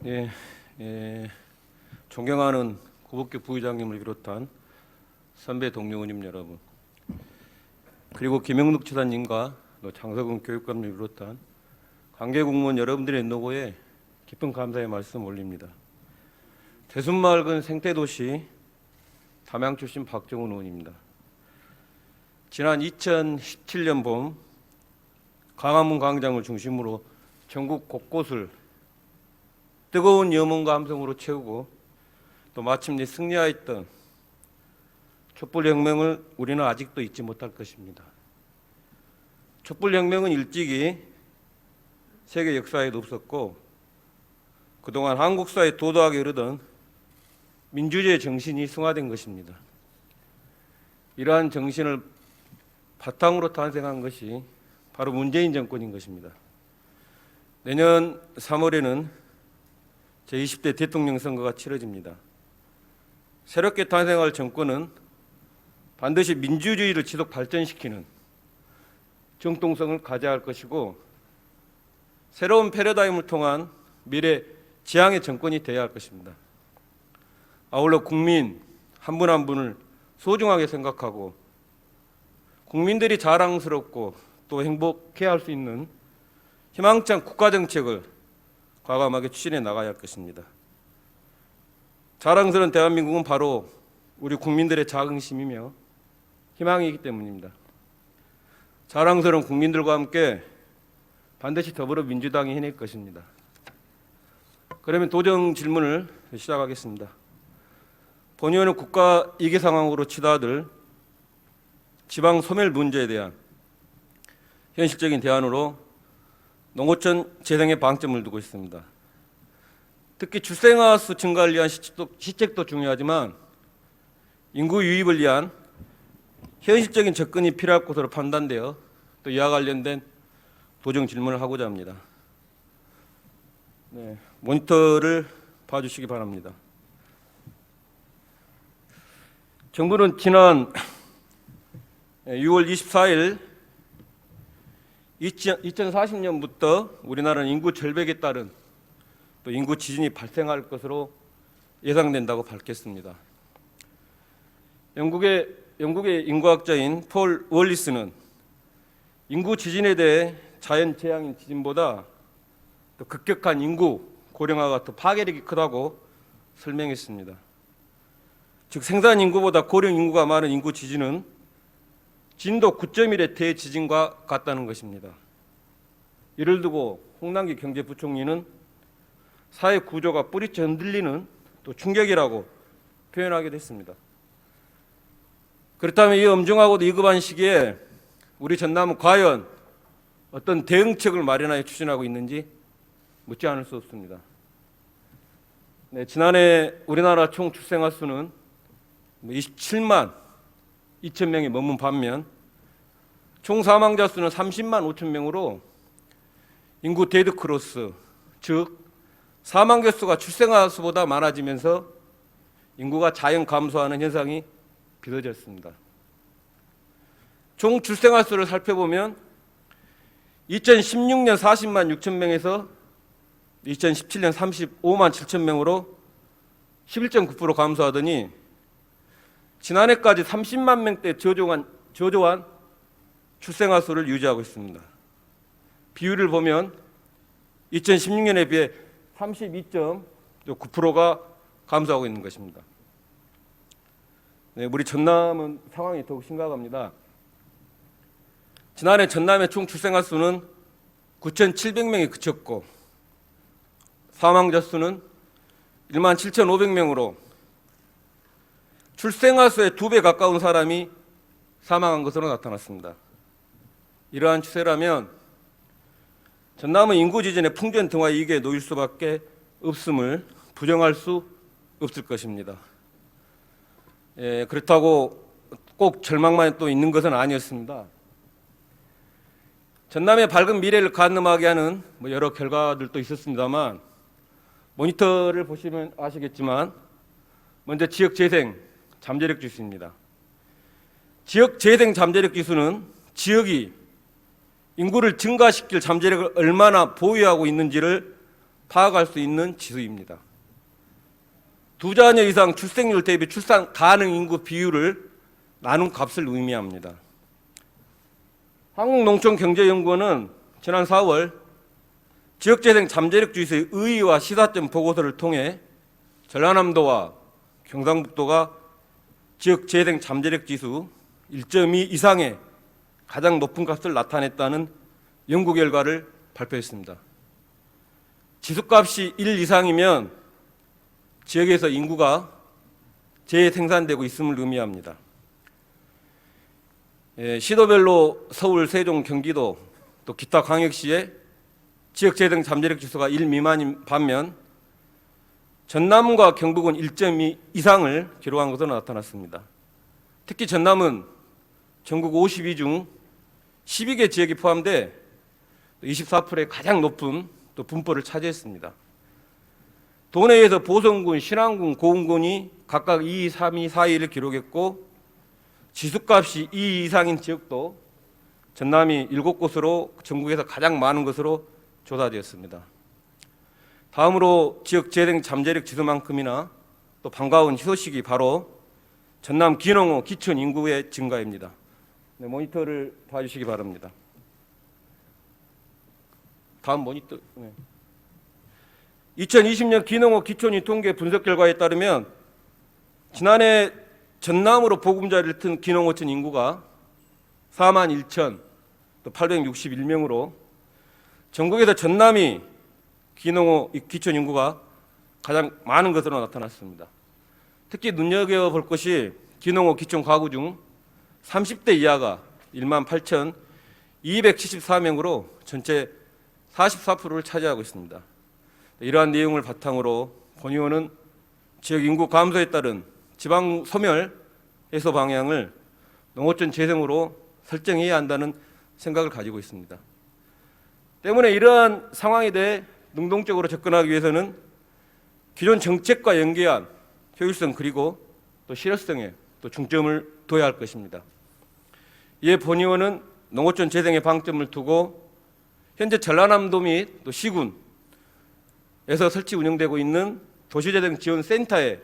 예, 예, 존경하는 구복규 부의장님을 비롯한 선배 동료 의원님 여러분, 그리고 김영록 지사님과 또 장석은 교육감을 비롯한 관계 공무원 여러분들의 노고에 깊은 감사의 말씀 올립니다. 대순마을군 생태도시 담양 출신 박정훈 의원입니다. 지난 2017년 봄 광화문 광장을 중심으로 전국 곳곳을 뜨거운 염원과 함성으로 채우고 또 마침내 승리하였던 촛불혁명을 우리는 아직도 잊지 못할 것입니다. 촛불혁명은 일찍이 세계 역사에도 없었고 그동안 한국사에 도도하게 흐르던 민주주의의 정신이 승화된 것입니다. 이러한 정신을 바탕으로 탄생한 것이 바로 문재인 정권인 것입니다. 내년 3월에는 제20대 대통령 선거가 치러집니다. 새롭게 탄생할 정권은 반드시 민주주의를 지속 발전시키는 정통성을 가져야 할 것이고 새로운 패러다임을 통한 미래 지향의 정권이 되어야 할 것입니다. 아울러 국민 한 분 한 분을 소중하게 생각하고 국민들이 자랑스럽고 또 행복해야 할 수 있는 희망찬 국가정책을 과감하게 추진해 나가야 할 것입니다. 자랑스러운 대한민국은 바로 우리 국민들의 자긍심이며 희망이기 때문입니다. 자랑스러운 국민들과 함께 반드시 더불어민주당이 해낼 것입니다. 그러면 도정 질문을 시작하겠습니다. 본의원은 국가 위기 상황으로 치닫을 지방 소멸 문제에 대한 현실적인 대안으로 농어촌 재생에 방점을 두고 있습니다. 특히 출생아 수 증가를 위한 시책도 중요하지만 인구 유입을 위한 현실적인 접근이 필요할 것으로 판단되어 또 이와 관련된 도정 질문을 하고자 합니다. 네, 모니터를 봐주시기 바랍니다. 정부는 지난 6월 24일 2040년부터 우리나라는 인구 절벽에 따른 또 인구 지진이 발생할 것으로 예상된다고 밝혔습니다. 영국의 인구학자인 폴 월리스는 인구 지진에 대해 자연 재앙인 지진보다 또 급격한 인구 고령화가 더 파괴력이 크다고 설명했습니다. 즉 생산 인구보다 고령 인구가 많은 인구 지진은 진도 9.1의 대지진과 같다는 것입니다. 이를 두고 홍남기 경제부총리는 사회 구조가 뿌리째 흔들리는 또 충격이라고 표현하기도 했습니다. 그렇다면 이 엄중하고도 위급한 시기에 우리 전남은 과연 어떤 대응책을 마련하여 추진하고 있는지 묻지 않을 수 없습니다. 네, 지난해 우리나라 총 출생아 수는 27만 2천 명에 머문 반면 총 사망자 수는 30만 5천 명으로 인구 데드크로스, 즉 사망자 수가 출생아 수보다 많아지면서 인구가 자연 감소하는 현상이 빚어졌습니다. 총 출생아 수를 살펴보면 2016년 40만 6천 명에서 2017년 35만 7천 명으로 11.9% 감소하더니 지난해까지 30만 명대 저조한 출생아 수를 유지하고 있습니다. 비율을 보면 2016년에 비해 32.9%가 감소하고 있는 것입니다. 네, 우리 전남은 상황이 더욱 심각합니다. 지난해 전남의 총 출생아 수는 9,700명에 그쳤고 사망자 수는 17,500명으로 출생아 수의 2배 가까운 사람이 사망한 것으로 나타났습니다. 이러한 추세라면 전남은 인구 지진의 풍전 등화 위기에 놓일 수밖에 없음을 부정할 수 없을 것입니다. 그렇다고 꼭 절망만 또 있는 것은 아니었습니다. 전남의 밝은 미래를 가늠하게 하는 여러 결과들도 있었습니다만 모니터를 보시면 아시겠지만 먼저 지역재생 잠재력 지수입니다. 지역재생 잠재력 지수는 지역이 인구를 증가시킬 잠재력을 얼마나 보유하고 있는지를 파악할 수 있는 지수입니다. 두 자녀 이상 출생률 대비 출산 가능 인구 비율을 나눈 값을 의미합니다. 한국농촌경제연구원은 지난 4월 지역재생 잠재력 지수의 의의와 시사점 보고서를 통해 전라남도와 경상북도가 지역재생 잠재력 지수 1.2 이상의 가장 높은 값을 나타냈다는 연구 결과를 발표했습니다. 지수값이 1 이상이면 지역에서 인구가 재생산되고 있음을 의미합니다. 시도별로 서울, 세종, 경기도 또 기타 광역시의 지역재생 잠재력 지수가 1 미만인 반면 전남과 경북은 1.2 이상을 기록한 것으로 나타났습니다. 특히 전남은 전국 52 중 12개 지역이 포함돼 24%의 가장 높은 또 분포를 차지했습니다. 도내에서 보성군, 신안군, 고흥군이 각각 2, 3위, 4위를 기록했고 지수값이 2 이상인 지역도 전남이 7곳으로 전국에서 가장 많은 것으로 조사되었습니다. 다음으로 지역 재생 잠재력 지수만큼이나 또 반가운 희소식이 바로 전남 기농호 기촌 인구의 증가입니다. 네, 모니터를 봐주시기 바랍니다. 다음 모니터. 네. 2020년 기농호 기촌인 통계 분석 결과에 따르면 지난해 전남으로 보금자리를 튼 기농호촌 인구가 41,861명으로 전국에서 전남이 기농호 기촌 인구가 가장 많은 것으로 나타났습니다. 특히 눈여겨볼 것이 기농호 기촌 가구 중 30대 이하가 18,274명으로 전체 44%를 차지하고 있습니다. 이러한 내용을 바탕으로 본 의원은 지역 인구 감소에 따른 지방 소멸 해소 방향을 농어촌 재생으로 설정해야 한다는 생각을 가지고 있습니다. 때문에 이러한 상황에 대해 능동적으로 접근하기 위해서는 기존 정책과 연계한 효율성 그리고 또 실효성에 또 중점을 둬야 할 것입니다. 이에 본 의원은 농어촌 재생에 방점을 두고 현재 전라남도 및 또 시군에서 설치 운영되고 있는 도시재생지원센터에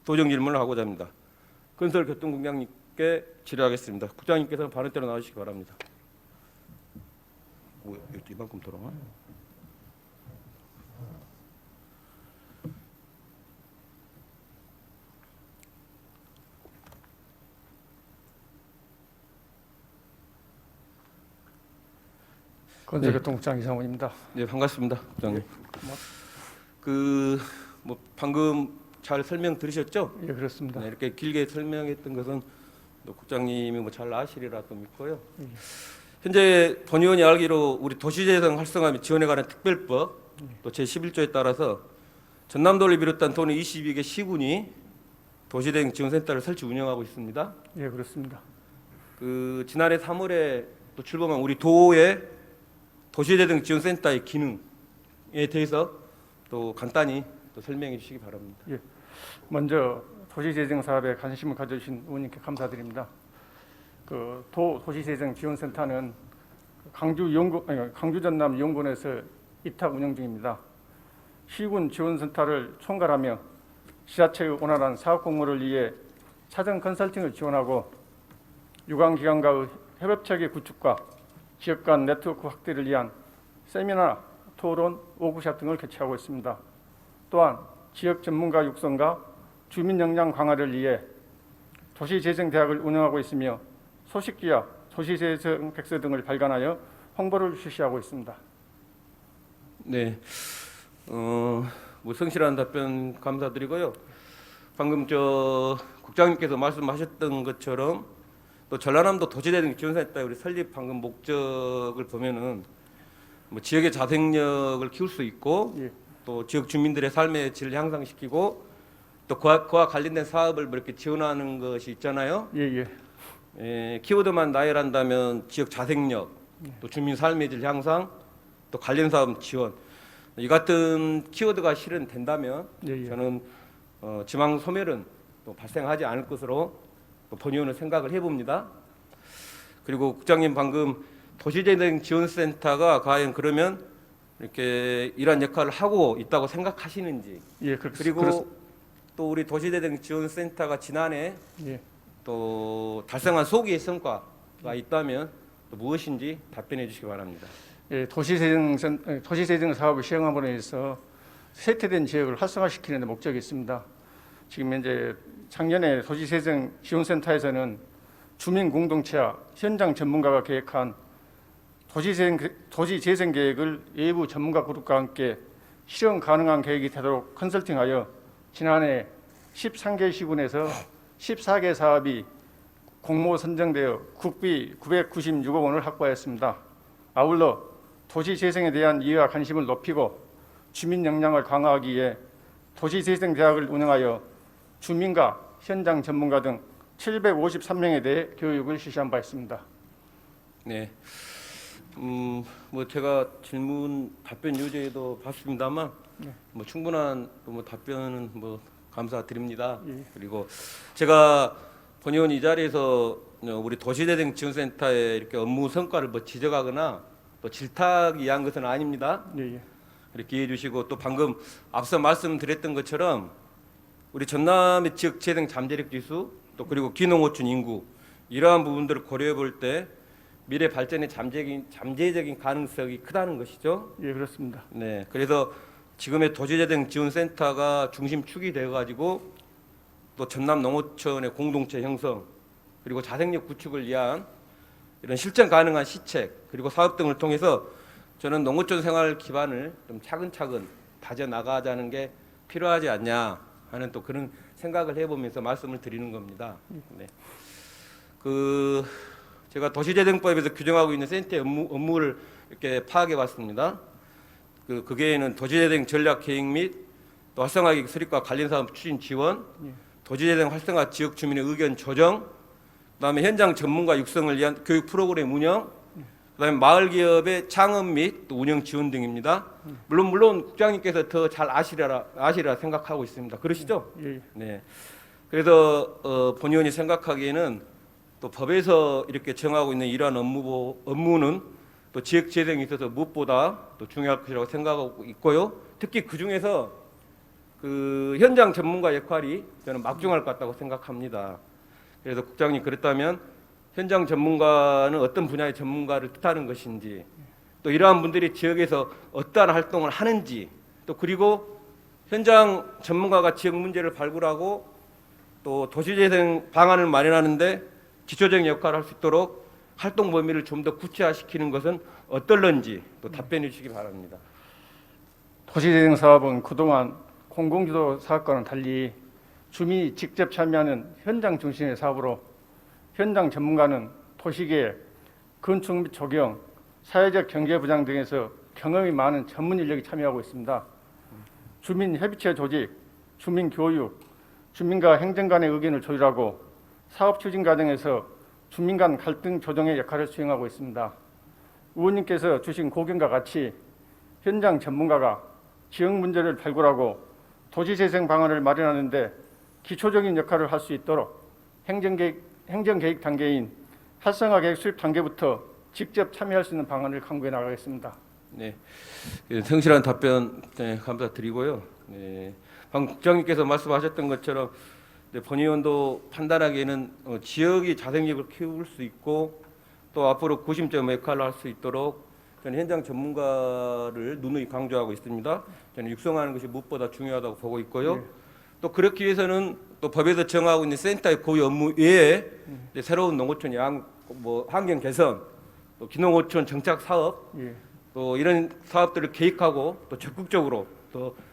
도정 질문을 하고자 합니다. 건설교통국장님께 질의하겠습니다. 국장님께서는 발언대로 나와주시기 바랍니다. 이만큼 돌아가? 건설교통국장 이상훈입니다. 네, 반갑습니다, 국장님. 방금 잘 설명 들으셨죠? 예, 그렇습니다. 네, 이렇게 길게 설명했던 것은 또 국장님이 잘 아시리라 또 믿고요. 현재 본 의원이 알기로 우리 도시재생 활성화 및 지원에 관한 특별법 또 제11조에 따라서 전남도를 비롯한 도내 22개 시군이 도시재생 지원센터를 설치 운영하고 있습니다. 예, 그렇습니다. 지난해 3월에 또 출범한 우리 도의 도시재생 지원센터의 기능에 대해서 또 간단히 또 설명해 주시기 바랍니다. 예, 먼저 도시재생 사업에 관심을 가져주신 의원님께 감사드립니다. 도시재생지원센터는 광주 전남 연구원에서 위탁 운영 중입니다. 시군 지원센터를 총괄하며 지자체의 원활한 사업 공모를 위해 사전 컨설팅을 지원하고 유관기관과의 협업체계 구축과 지역 간 네트워크 확대를 위한 세미나, 토론, 워크숍 등을 개최하고 있습니다. 또한 지역 전문가 육성과 주민 역량 강화를 위해 도시재생대학을 운영하고 있으며 소식지와 도시재생 백서 등을 발간하여 홍보를 실시하고 있습니다. 네, 성실한 답변 감사드리고요. 방금 국장님께서 말씀하셨던 것처럼 또 전라남도 도시재생 지원센터 우리 설립 방금 목적을 보면은 지역의 자생력을 키울 수 있고 예. 또 지역 주민들의 삶의 질을 향상시키고 또 그와 관련된 사업을 이렇게 지원하는 것이 있잖아요. 예. 키워드만 나열한다면 지역 자생력, 또 주민 삶의 질 향상, 또 관련 사업 지원 이 같은 키워드가 실현된다면 저는 지방 소멸은 또 발생하지 않을 것으로 본 의원은 생각을 해봅니다. 그리고 국장님 방금 도시재생 지원센터가 과연 그러면 이렇게 이러한 역할을 하고 있다고 생각하시는지, 예, 그리고 또 우리 도시재생 지원센터가 지난해 예. 또 달성한 소기의 성과가 있다면 또 무엇인지 답변해 주시기 바랍니다. 예, 도시재생 사업을 시행함으로 해서 쇠퇴된 지역을 활성화시키는 데 목적이 있습니다. 지금 현재 작년에 도시재생 지원센터에서는 주민 공동체와 현장 전문가가 계획한 도시재생 계획을 외부 전문가 그룹과 함께 실현 가능한 계획이 되도록 컨설팅하여 지난해 13개 시군에서 14개 사업이 공모 선정되어 국비 996억 원을 확보하였습니다. 아울러 도시재생에 대한 이해와 관심을 높이고 주민 역량을 강화하기 위해 도시재생대학을 운영하여 주민과 현장 전문가 등 753명에 대해 교육을 실시한 바 있습니다. 네. 뭐 제가 질문 답변 요지에도 봤습니다만 네. 뭐 충분한 뭐 답변은 뭐 감사드립니다. 예. 그리고 제가 본 의원 이 자리에서 우리 도시재생 지원센터의 이렇게 업무 성과를 뭐 지적하거나 또 질타이한 것은 아닙니다. 예, 예. 이렇게 이해해 주시고 또 방금 앞서 말씀드렸던 것처럼 우리 전남의 지역 재생 잠재력 지수 또 그리고 기농어촌 인구 이러한 부분들을 고려해 볼 때 미래 발전의 잠재적인 가능성이 크다는 것이죠. 예, 그렇습니다. 네, 그래서 지금의 도시재생 지원센터가 중심축이 되어가지고 또 전남 농어촌의 공동체 형성 그리고 자생력 구축을 위한 이런 실천 가능한 시책 그리고 사업 등을 통해서 저는 농어촌 생활 기반을 좀 차근차근 다져 나가자는 게 필요하지 않냐 하는 또 그런 생각을 해보면서 말씀을 드리는 겁니다. 네. 제가 도시재생법에서 규정하고 있는 센터의 업무를 이렇게 파악해 봤습니다. 그게는 도시재생 전략 계획 및 또 활성화계획 수립과 관련 사업 추진 지원, 도시재생 활성화 지역 주민의 의견 조정, 그다음에 현장 전문가 육성을 위한 교육 프로그램 운영, 그다음에 마을 기업의 창업 및 또 운영 지원 등입니다. 물론 국장님께서 더 잘 아시리라 생각하고 있습니다. 그러시죠? 예, 네. 그래서 본 의원이 생각하기에는 또 법에서 이렇게 정하고 있는 이러한 업무는 또 지역 재생에 있어서 무엇보다 또 중요할 것이라고 생각하고 있고요. 특히 그 중에서 그 현장 전문가 역할이 저는 막중할 것 같다고 생각합니다. 그래서 국장님 그렇다면 현장 전문가는 어떤 분야의 전문가를 뜻하는 것인지 또 이러한 분들이 지역에서 어떠한 활동을 하는지 또 그리고 현장 전문가가 지역 문제를 발굴하고 또 도시재생 방안을 마련하는데 기초적인 역할을 할 수 있도록 활동 범위를 좀 더 구체화시키는 것은 어떨런지 또 답변해 주시기 바랍니다. 도시재생 사업은 그동안 공공주도 사업과는 달리 주민이 직접 참여하는 현장 중심의 사업으로 현장 전문가는 도시계획, 건축 및 조경, 사회적 경제 부장 등에서 경험이 많은 전문 인력이 참여하고 있습니다. 주민 협의체 조직, 주민 교육, 주민과 행정 간의 의견을 조율하고 사업 추진 과정에서 주민 간 갈등 조정의 역할을 수행하고 있습니다. 의원님께서 주신 고견과 같이 현장 전문가가 지역 문제를 발굴하고 도시재생 방안을 마련하는 데 기초적인 역할을 할 수 있도록 행정계획 단계인 활성화계획 수립 단계부터 직접 참여할 수 있는 방안을 강구해 나가겠습니다. 네, 성실한 답변 감사드리고요. 네, 방금 국장님께서 말씀하셨던 것처럼 본 의원도 판단하기에는 지역이 자생력을 키울 수 있고 또 앞으로 구심점 역할을 할 수 있도록 저는 현장 전문가를 누누이 강조하고 있습니다. 저는 육성하는 것이 무엇보다 중요하다고 보고 있고요. 네. 또 그렇기 위해서는 또 법에서 정하고 있는 센터의 고유 업무 외에 새로운 농어촌 환경 개선, 또 기농어촌 정착 사업, 예. 또 이런 사업들을 계획하고 또 적극적으로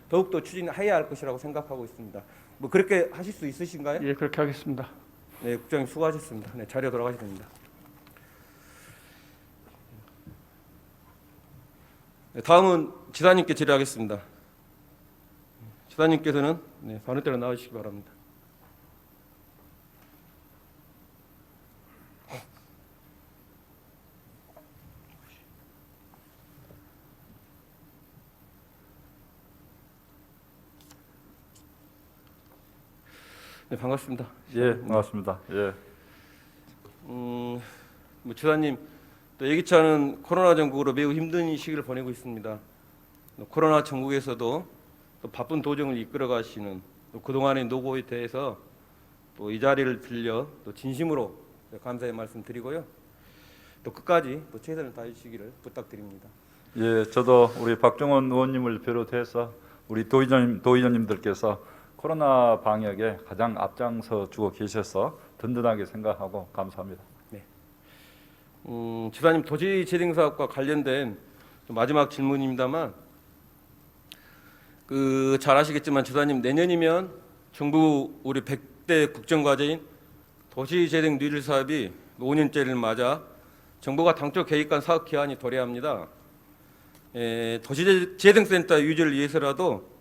더욱더 추진해야 할 것이라고 생각하고 있습니다. 뭐 그렇게 하실 수 있으신가요? 예, 그렇게 하겠습니다. 네, 국장님 수고하셨습니다. 네, 자리로 돌아가셔야 됩니다. 네, 다음은 지사님께 질의하겠습니다. 지사님께서는 반응대로 나와주시기 바랍니다. 네, 반갑습니다. 예, 반갑습니다. 예, 지사님 또 예기치 않은 코로나 전국으로 매우 힘든 시기를 보내고 있습니다. 또 코로나 전국에서도 또 바쁜 도정을 이끌어 가시는 또 그동안의 노고에 대해서 또 이 자리를 빌려 또 진심으로 감사의 말씀 드리고요. 또 끝까지 또 최선을 다해 주시기를 부탁드립니다. 예, 저도 우리 박종원 의원님을 비롯해서 우리 도의원님들께서 코로나 방역에 가장 앞장서 주고 계셔서 든든하게 생각하고 감사합니다. 지사님 도시재생 사업과 관련된 마지막 질문입니다만 잘 아시겠지만 지사님 내년이면 정부 우리 100대 국정과제인 도시재생 뉴딜 사업이 5년째를 맞아 정부가 당초 계획한 사업 기한이 도래합니다. 도시재생센터 유지를 위해서라도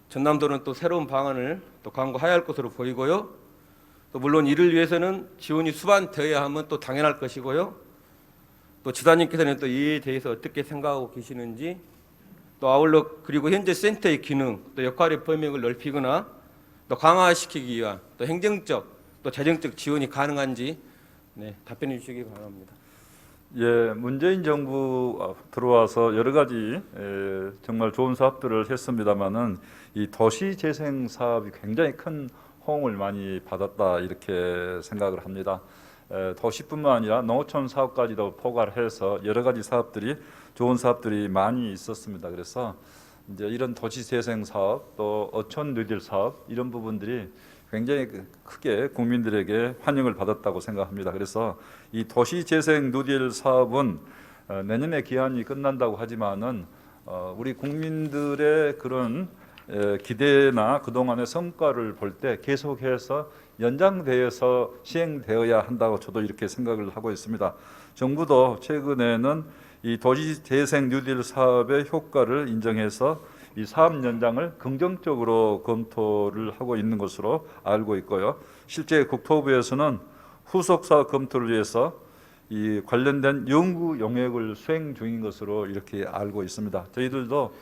전남도는 또 새로운 방안을 또 강구해야 할 것으로 보이고요. 또 물론 이를 위해서는 지원이 수반되어야 하면 또 당연할 것이고요. 또 지사님께서는 또 이에 대해서 어떻게 생각하고 계시는지, 또 아울러 그리고 현재 센터의 기능, 또 역할의 범위를 넓히거나 또 강화시키기 위한 또 행정적 또 재정적 지원이 가능한지 답변해 주시기 바랍니다. 예, 문재인 정부 들어와서 여러 가지 정말 좋은 사업들을 했습니다만은 이 도시 재생 사업이 굉장히 큰 호응을 많이 받았다 이렇게 생각을 합니다. 도시뿐만 아니라 농어촌 사업까지도 포괄해서 여러 가지 사업들이 좋은 사업들이 많이 있었습니다. 그래서 이제 이런 도시 재생 사업 또 어촌 뉴딜 사업 이런 부분들이 굉장히 크게 국민들에게 환영을 받았다고 생각합니다. 그래서 이 도시 재생 뉴딜 사업은 내년에 기한이 끝난다고 하지만은 우리 국민들의 그런 기대나 그동안의 성과를 볼 때 계속해서 연장되어서 시행되어야 한다고 저도 이렇게 생각을 하고 있습니다. 정부도 최근에는 이 도시 재생 뉴딜 사업의 효과를 인정해서 이 사업 연장을 긍정적으로 검토를 하고 있는 것으로 알고 있고요. 실제 국토부에서는 후속 사업 검토를 위해서 이 관련된 연구 용역을 수행 중인 것으로 이렇게 알고 있습니다. 저희들도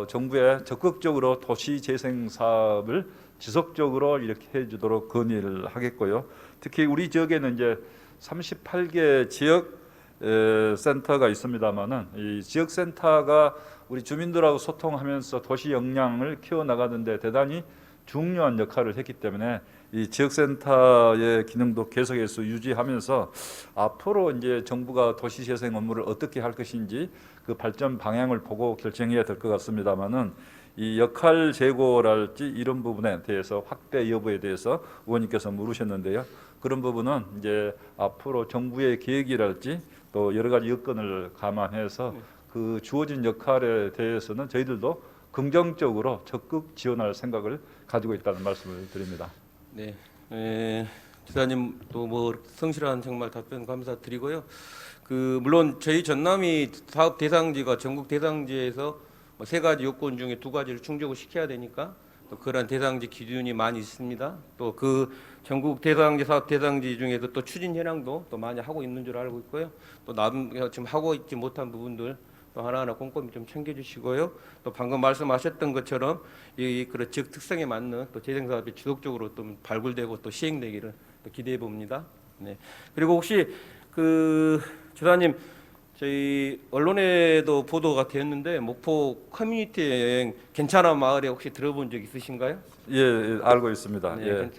정부에 적극적으로 도시 재생 사업을 지속적으로 이렇게 해주도록 건의를 하겠고요. 특히 우리 지역에는 이제 38개 지역 센터가 있습니다만은 이 지역 센터가 우리 주민들하고 소통하면서 도시 역량을 키워나가는데 대단히 중요한 역할을 했기 때문에 이 지역센터의 기능도 계속해서 유지하면서 앞으로 이제 정부가 도시재생 업무를 어떻게 할 것인지 그 발전 방향을 보고 결정해야 될 것 같습니다만은 이 역할 제고랄지 이런 부분에 대해서 확대 여부에 대해서 의원님께서 물으셨는데요. 그런 부분은 이제 앞으로 정부의 계획이랄지 또 여러 가지 여건을 감안해서 그 주어진 역할에 대해서는 저희들도 긍정적으로 적극 지원할 생각을 가지고 있다는 말씀을 드립니다. 네, 지사님 또 뭐 성실한 정말 답변 감사드리고요. 물론 저희 전남이 사업 대상지가 전국 대상지에서 세 가지 요건 중에 두 가지를 충족을 시켜야 되니까 또 그런 대상지 기준이 많이 있습니다. 또 그 전국 대상지 사업 대상지 중에서 또 추진 현황도 또 많이 하고 있는 줄 알고 있고요. 또 지금 하고 있지 못한 부분들 또 하나하나 꼼꼼히 좀 챙겨주시고요. 또 방금 말씀하셨던 것처럼 그런 지역 특성에 맞는 또 재생 사업이 지속적으로 또 발굴되고 또 시행되기를 또 기대해 봅니다. 네. 그리고 혹시 지사님 저희 언론에도 보도가 되었는데 목포 커뮤니티 여행 괜찮아 마을에 혹시 들어본 적 있으신가요? 예, 알고 있습니다. 네, 예.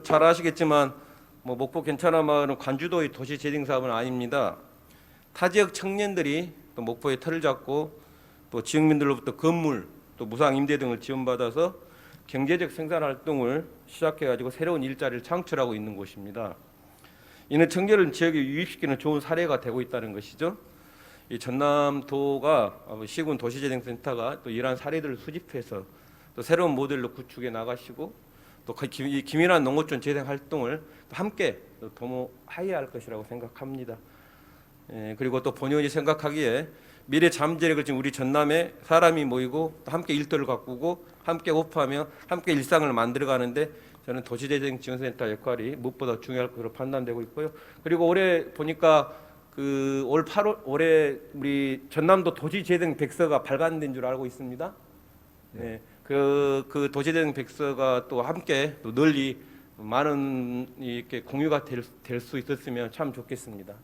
잘 아시겠지만 목포 괜찮아 마을은 관주도의 도시 재생 사업은 아닙니다. 타 지역 청년들이 또 목포에 터를 잡고 또 지역민들로부터 건물 또 무상 임대 등을 지원받아서 경제적 생산 활동을 시작해가지고 새로운 일자리를 창출하고 있는 곳입니다. 이는 청년을 지역에 유입시키는 좋은 사례가 되고 있다는 것이죠. 이 전남도가 시군 도시재생센터가 또 이러한 사례들을 수집해서 또 새로운 모델로 구축해 나가시고 또 이 기민한 농어촌 재생 활동을 또 함께 도모해야 할 것이라고 생각합니다. 그리고 또 본의원이 생각하기에 미래 잠재력을 지금 우리 전남에 사람이 모이고 또 함께 일터를 가꾸고 함께 호흡하며 함께 일상을 만들어가는데 저는 도시재생지원센터 역할이 무엇보다 중요할 것으로 판단되고 있고요. 그리고 올해 보니까 올 8월 올해 우리 전남도 도시재생 백서가 발간된 줄 알고 있습니다. 네. 그 도시재생 백서가 또 함께 또 널리 많은 이렇게 공유가 될 수 있었으면 참 좋겠습니다.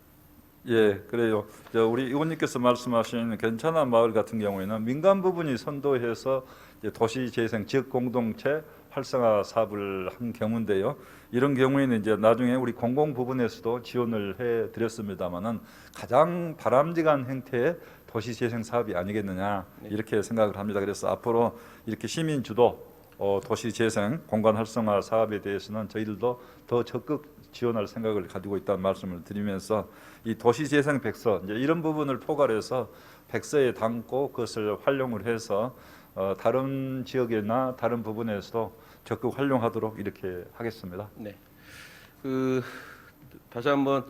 예, 그래요. 우리 의원님께서 말씀하신 괜찮은 마을 같은 경우에는 민간 부분이 선도해서 이제 도시재생 지역 공동체 활성화 사업을 한 경우인데요. 이런 경우에는 이제 나중에 우리 공공 부분에서도 지원을 해드렸습니다만은 가장 바람직한 형태의 도시재생 사업이 아니겠느냐 이렇게 생각을 합니다. 그래서 앞으로 이렇게 시민 주도 도시재생 공간 활성화 사업에 대해서는 저희들도 더 적극 지원할 생각을 가지고 있다는 말씀을 드리면서 이 도시재생 백서 이제 이런 부분을 포괄해서 백서에 담고 그것을 활용을 해서 다른 지역이나 다른 부분에서도 적극 활용하도록 이렇게 하겠습니다. 네. 다시 한번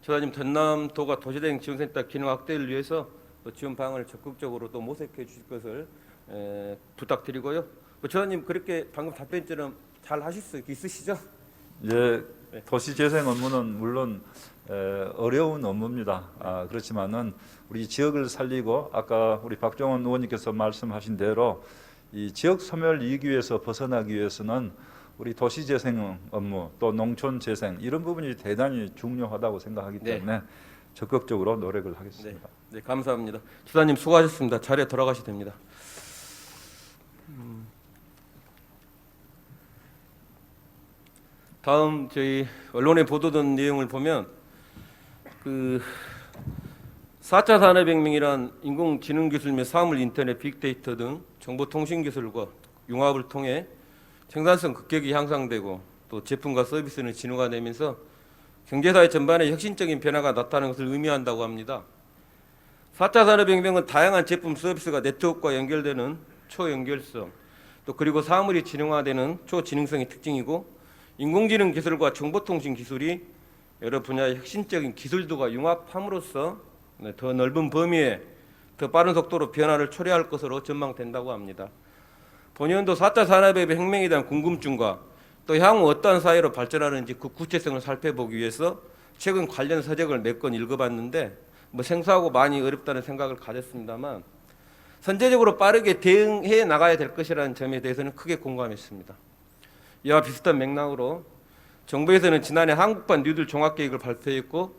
지사님 전남도가 도시대행 지원센터 기능 확대를 위해서 또 지원 방안을 적극적으로 또 모색해 주실 것을 부탁드리고요. 지사님 그렇게 방금 답변처럼 잘 하실 수 있으시죠? 예, 네. 도시재생 업무는 물론 어려운 업무입니다. 그렇지만은 우리 지역을 살리고 아까 우리 박종원 의원님께서 말씀하신 대로 이 지역 소멸 위기에서 벗어나기 위해서는 우리 도시재생 업무 또 농촌재생 이런 부분이 대단히 중요하다고 생각하기 때문에 적극적으로 노력을 하겠습니다. 네, 감사합니다. 지사님 수고하셨습니다. 자리에 돌아가셔도 됩니다. 다음 저희 언론에 보도된 내용을 보면 4차 산업혁명이란 인공지능기술 및 사물 인터넷 빅데이터 등 정보통신기술과 융합을 통해 생산성 급격히 향상되고 또 제품과 서비스는 진화되면서 경제사회 전반에 혁신적인 변화가 나타나는 것을 의미한다고 합니다. 4차 산업혁명은 다양한 제품 서비스가 네트워크와 연결되는 초연결성 또 그리고 사물이 진흥화되는 초지능성이 특징이고 인공지능 기술과 정보통신 기술이 여러 분야의 혁신적인 기술도가 융합함으로써 더 넓은 범위에 더 빠른 속도로 변화를 초래할 것으로 전망된다고 합니다. 본연도 4차 산업혁명에 대한 궁금증과 또 향후 어떠한 사회로 발전하는지 그 구체성을 살펴보기 위해서 최근 관련 서적을 몇 권 읽어봤는데 생소하고 많이 어렵다는 생각을 가졌습니다만 선제적으로 빠르게 대응해 나가야 될 것이라는 점에 대해서는 크게 공감했습니다. 이와 비슷한 맥락으로 정부에서는 지난해 한국판 뉴딜 종합계획을 발표했고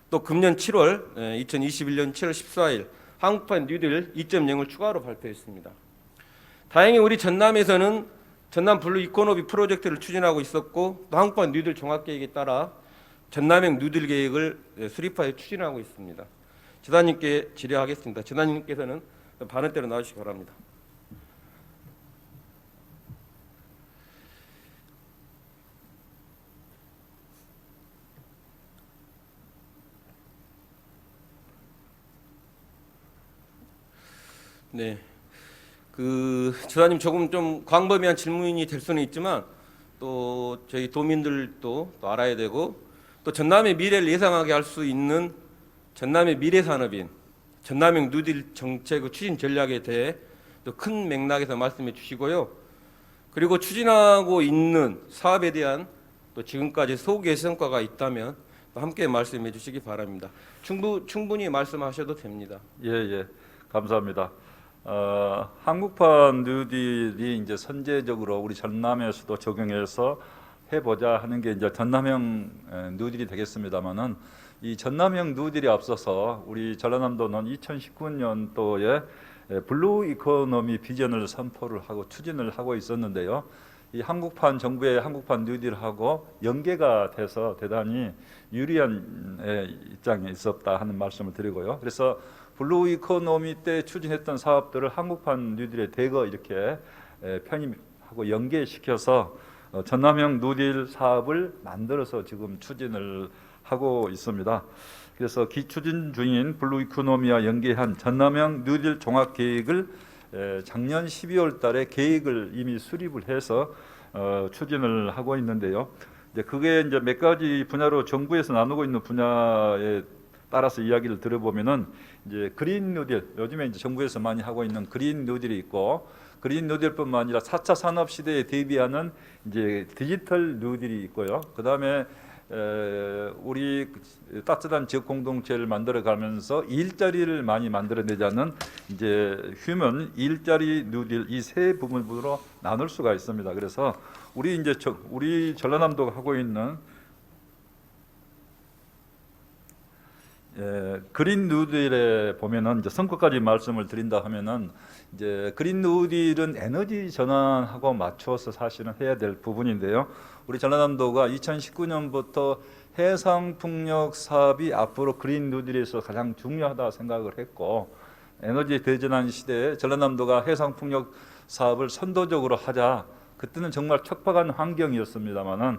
또 금년 7월 2021년 7월 14일 한국판 뉴딜 2.0을 추가로 발표했습니다. 다행히 우리 전남에서는 전남 블루 이코노미 프로젝트를 추진하고 있었고 또 한국판 뉴딜 종합계획에 따라 전남형 뉴딜 계획을 수립하여 추진하고 있습니다. 지사님께 질의하겠습니다. 지사님께서는 발언대로 나와주시기 바랍니다. 네, 지사님 조금 좀 광범위한 질문이 될 수는 있지만 또 저희 도민들도 또 알아야 되고 또 전남의 미래를 예상하게 할 수 있는 전남의 미래 산업인 전남형 뉴딜 정책의 추진 전략에 대해 또 큰 맥락에서 말씀해 주시고요. 그리고 추진하고 있는 사업에 대한 또 지금까지 소개 성과가 있다면 또 함께 말씀해 주시기 바랍니다. 충분히 말씀하셔도 됩니다. 예, 감사합니다. 한국판 뉴딜이 이제 선제적으로 우리 전남에서도 적용해서 해보자 하는 게 이제 전남형 뉴딜이 되겠습니다만은 이 전남형 뉴딜이 앞서서 우리 전라남도는 2019년도에 블루 이코노미 비전을 선포를 하고 추진을 하고 있었는데요. 이 한국판 정부의 한국판 뉴딜하고 연계가 돼서 대단히 유리한 입장에 있었다 하는 말씀을 드리고요. 그래서 블루 이코노미 때 추진했던 사업들을 한국판 뉴딜에 대거 이렇게 편입하고 연계시켜서 전남형 뉴딜 사업을 만들어서 지금 추진을 하고 있습니다. 그래서 기추진 중인 블루 이코노미와 연계한 전남형 뉴딜 종합계획을 작년 12월 달에 계획을 이미 수립을 해서 추진을 하고 있는데요. 이제 그게 이제 몇 가지 분야로 정부에서 나누고 있는 분야에 따라서 이야기를 들어보면은 이제 그린 뉴딜, 요즘에 이제 정부에서 많이 하고 있는 그린 뉴딜이 있고 그린 뉴딜뿐만 아니라 4차 산업 시대에 대비하는 이제 디지털 뉴딜이 있고요. 그다음에 우리 따뜻한 지역 공동체를 만들어 가면서 일자리를 많이 만들어내자는 이제 휴먼 일자리 뉴딜 이 세 부분으로 나눌 수가 있습니다. 그래서 우리 우리 전라남도가 하고 있는 그린 뉴딜에 보면은 이제 성과까지 말씀을 드린다 하면은 이제 그린 뉴딜은 에너지 전환하고 맞춰서 사실은 해야 될 부분인데요. 우리 전라남도가 2019년부터 해상 풍력 사업이 앞으로 그린 뉴딜에서 가장 중요하다 생각을 했고, 에너지 대전환 시대에 전라남도가 해상 풍력 사업을 선도적으로 하자. 그때는 정말 척박한 환경이었습니다만은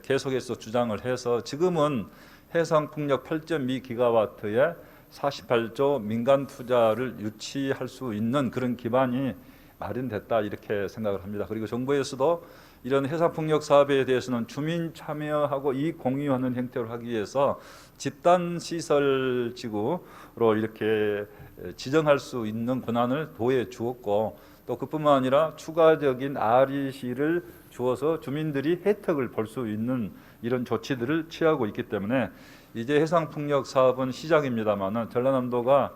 계속해서 주장을 해서 지금은 해상 풍력 8.2기가와트에 48조 민간 투자를 유치할 수 있는 그런 기반이 마련됐다 이렇게 생각을 합니다. 그리고 정부에서도 이런 해상 풍력 사업에 대해서는 주민 참여하고 이익 공유하는 형태로 하기 위해서 집단 시설 지구로 이렇게 지정할 수 있는 권한을 도에 주었고, 또 그뿐만 아니라 추가적인 REC를 주어서 주민들이 혜택을 볼 수 있는 이런 조치들을 취하고 있기 때문에 이제 해상풍력 사업은 시작입니다만은 전라남도가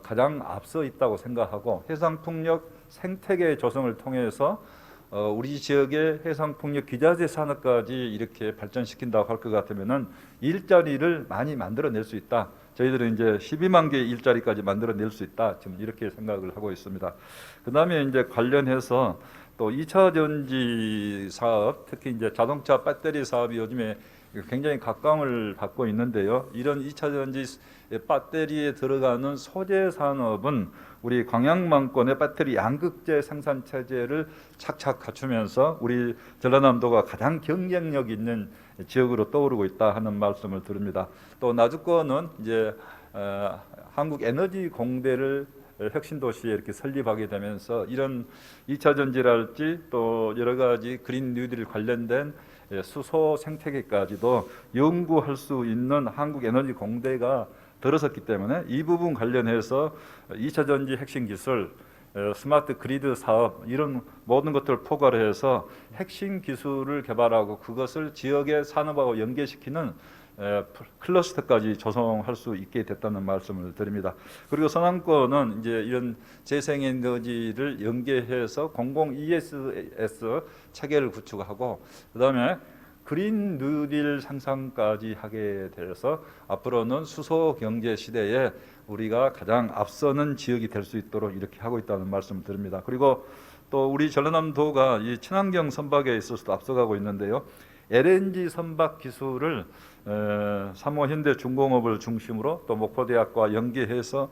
가장 앞서 있다고 생각하고, 해상풍력 생태계 조성을 통해서 우리 지역의 해상풍력 기자재 산업까지 이렇게 발전시킨다고 할 것 같으면은 일자리를 많이 만들어낼 수 있다. 저희들은 이제 12만 개의 일자리까지 만들어낼 수 있다. 지금 이렇게 생각을 하고 있습니다. 그다음에 이제 관련해서 또 2차 전지 사업, 특히 이제 자동차 배터리 사업이 요즘에 굉장히 각광을 받고 있는데요. 이런 2차 전지 배터리에 들어가는 소재 산업은 우리 광양만권의 배터리 양극재 생산 체제를 착착 갖추면서 우리 전라남도가 가장 경쟁력 있는 지역으로 떠오르고 있다 하는 말씀을 드립니다. 또 나주권은 이제 한국에너지공대를 혁신도시에 이렇게 설립하게 되면서 이런 2차 전지랄지 또 여러 가지 그린 뉴딜 관련된 수소 생태계까지도 연구할 수 있는 한국에너지공대가 들어섰기 때문에 이 부분 관련해서 2차 전지 핵심 기술, 스마트 그리드 사업 이런 모든 것들을 포괄해서 핵심 기술을 개발하고 그것을 지역의 산업하고 연계시키는 클러스터까지 조성할 수 있게 됐다는 말씀을 드립니다. 그리고 서남권은 이제 이런 재생에너지를 연계해서 공공 ESS 체계를 구축하고, 그다음에 그린 뉴딜 상상까지 하게 되어서 앞으로는 수소 경제 시대에 우리가 가장 앞서는 지역이 될 수 있도록 이렇게 하고 있다는 말씀을 드립니다. 그리고 또 우리 전라남도가 이 친환경 선박에 있어서도 앞서가고 있는데요. LNG 선박 기술을 삼호현대중공업을 중심으로 또 목포대학과 연계해서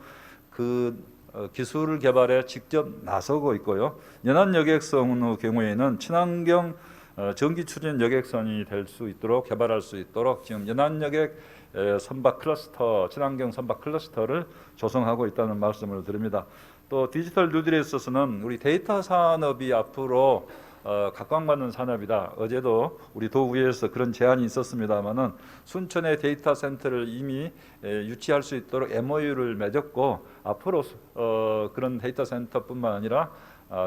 그 기술을 개발에 직접 나서고 있고요. 연안여객선의 경우에는 친환경 전기 추진 여객선이 될 수 있도록 개발할 수 있도록 지금 연안여객 선박 클러스터, 친환경 선박 클러스터를 조성하고 있다는 말씀을 드립니다. 또 디지털 뉴딜에 있어서는 우리 데이터 산업이 앞으로 각광받는 산업이다. 어제도 우리 도의회에서 그런 제안이 있었습니다만은 순천의 데이터 센터를 이미 유치할 수 있도록 MOU를 맺었고, 앞으로 그런 데이터 센터뿐만 아니라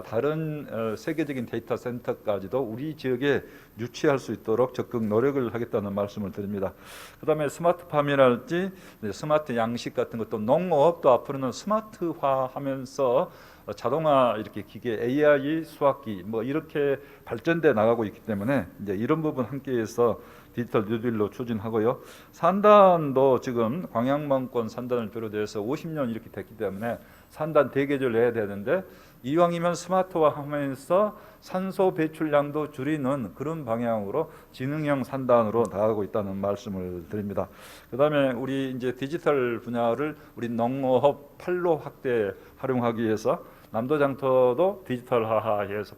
다른 세계적인 데이터 센터까지도 우리 지역에 유치할 수 있도록 적극 노력을 하겠다는 말씀을 드립니다. 그다음에 스마트팜이랄지 스마트 양식 같은 것도, 농업도 앞으로는 스마트화하면서 자동화 이렇게 기계, AI 수학기 뭐 이렇게 발전돼 나가고 있기 때문에 이제 이런 부분 함께해서 디지털 뉴딜로 추진하고요. 산단도 지금 광양만권 산단을 비롯해서 50년 이렇게 됐기 때문에 산단 대개조를 해야 되는데, 이왕이면 스마트화하면서 산소 배출량도 줄이는 그런 방향으로 지능형 산단으로 나가고 있다는 말씀을 드립니다. 그다음에 우리 이제 디지털 분야를 우리 농업 판로 확대 활용하기 위해서 남도장터도 디지털화해서